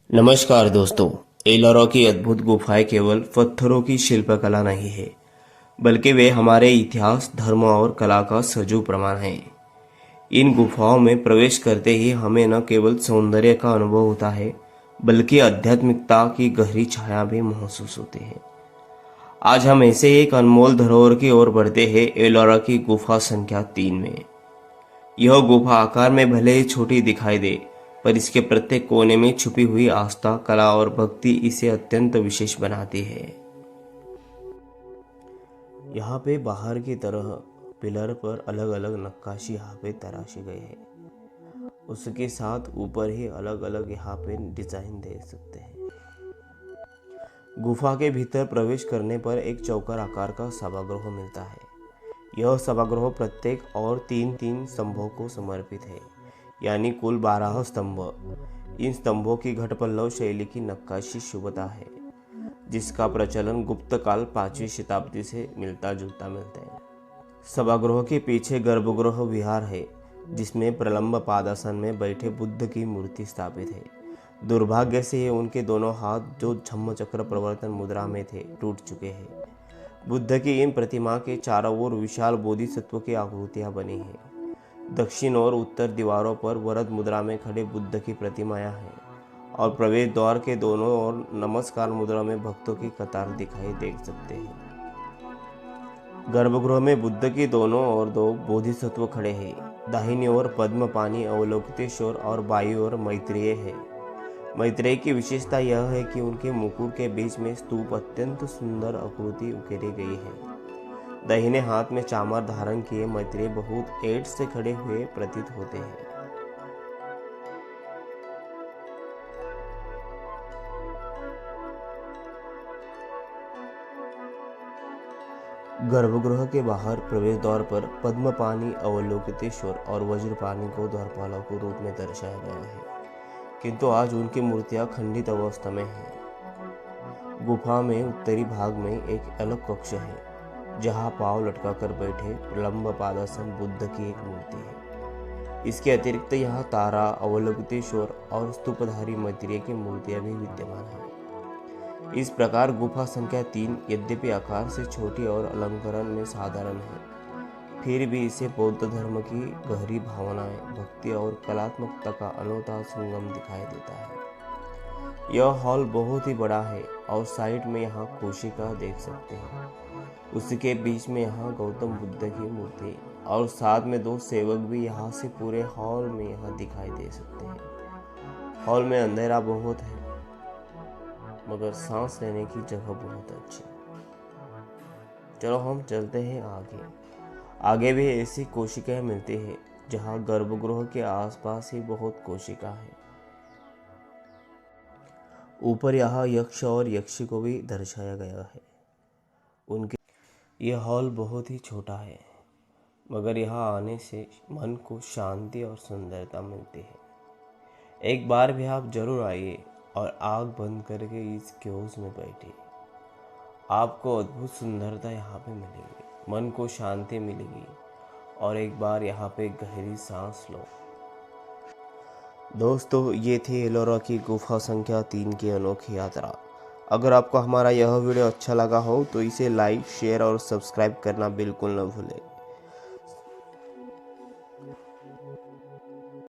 नमस्कार दोस्तों। एलोरा की अद्भुत गुफाएं केवल पत्थरों की शिल्पकला नहीं है, बल्कि वे हमारे इतिहास, धर्म और कला का सजीव प्रमाण हैं। इन गुफाओं में प्रवेश करते ही हमें न केवल सौंदर्य का अनुभव होता है, बल्कि आध्यात्मिकता की गहरी छाया भी महसूस होती है। आज हम ऐसे एक अनमोल धरोहर की ओर बढ़ते हैं, एलोरा की गुफा संख्या 3 में। यह गुफा आकार में भले ही छोटी दिखाई दे, पर इसके प्रत्येक कोने में छुपी हुई आस्था, कला और भक्ति इसे अत्यंत विशेष बनाती है। यहाँ पे बाहर की तरह पिलर पर अलग अलग नक्काशी यहाँ पे तराशी गई है। उसके साथ ऊपर ही अलग अलग यहाँ पे डिजाइन देख सकते हैं। गुफा के भीतर प्रवेश करने पर एक चौकर आकार का सभागृह मिलता है। यह सभागृह प्रत्येक और तीन तीन स्तंभों को समर्पित है, यानी कुल 12 स्तंभ। इन स्तंभों की घटपल्लव शैली की नक्काशी शुभता है, जिसका प्रचलन गुप्त काल 5वीं शताब्दी से मिलता मिलता है। सभागृह के पीछे गर्भगृह विहार है, जिसमें प्रलंब पादासन में बैठे बुद्ध की मूर्ति स्थापित है। दुर्भाग्य से उनके दोनों हाथ जो धम्म चक्र प्रवर्तन मुद्रा में थे, टूट चुके हैं। बुद्ध की इन प्रतिमा के चारों ओर विशाल बोधिसत्व की आकृतियां बनी हैं। दक्षिण और उत्तर दीवारों पर वरद मुद्रा में खड़े बुद्ध की प्रतिमाएं हैं, और प्रवेश द्वार के दोनों ओर नमस्कार मुद्रा में भक्तों की कतार दिखाई दे सकते हैं। गर्भगृह में बुद्ध की दोनों ओर 2 बोधिसत्व खड़े हैं। दाहिनी ओर पद्मपाणि अवलोकितेश्वर और बाईं ओर मैत्रेय है। मैत्रेय की विशेषता यह है कि उनके मुकुट के बीच में स्तूप अत्यंत सुंदर आकृति उकेरी गई है। दाहिने हाथ में चामर धारण किए मैत्रेय बहुत ऐठ से खड़े हुए प्रतीत होते हैं। गर्भगृह के बाहर प्रवेश द्वार पर पद्मपाणि अवलोकितेश्वर और वज्रपाणि को द्वारपालों के रूप में दर्शाया गया है, किंतु आज उनकी मूर्तियां खंडित अवस्था में हैं। गुफा में उत्तरी भाग में एक अलग कक्ष है, जहां पांव लटकाकर बैठे प्रलंब पादासन बुद्ध की एक मूर्ति है। इसके अतिरिक्त यहाँ तारा, अवलोकितेश्वर और स्तूपधारी मैत्रेय की मूर्तियां भी विद्यमान हैं। इस प्रकार गुफा संख्या 3 यद्यपि आकार से छोटी और अलंकरण में साधारण है, फिर भी इसे बौद्ध धर्म की गहरी भावनाएं, भक्ति और कलात्मकता का अनोखा संगम दिखाई देता है। यह हॉल बहुत ही बड़ा है और साइड में यहाँ कोशिका देख सकते हैं। उसके बीच में यहाँ गौतम बुद्ध की मूर्ति और साथ में 2 सेवक भी यहाँ से पूरे हॉल में यहाँ दिखाई दे सकते हैं। हॉल में अंधेरा बहुत है, मगर सांस लेने की जगह बहुत अच्छी। चलो हम चलते हैं आगे भी ऐसी कोशिकाएं मिलती है, जहां गर्भगृह के आसपास ही बहुत कोशिका है। ऊपर यहाँ यक्ष और यक्षी को भी दर्शाया गया है। उनके यह हॉल बहुत ही छोटा है, मगर यहाँ आने से मन को शांति और सुंदरता मिलती है। एक बार भी आप जरूर आइए और आग बंद करके इस क्योस में बैठिए। आपको अद्भुत सुंदरता यहाँ पे मिलेगी, मन को शांति मिलेगी, और एक बार यहाँ पे गहरी सांस लो। दोस्तों, ये थी एलोरा की गुफा संख्या 3 की अनोखी यात्रा। अगर आपको हमारा यह वीडियो अच्छा लगा हो तो इसे लाइक, शेयर और सब्सक्राइब करना बिल्कुल न भूलें।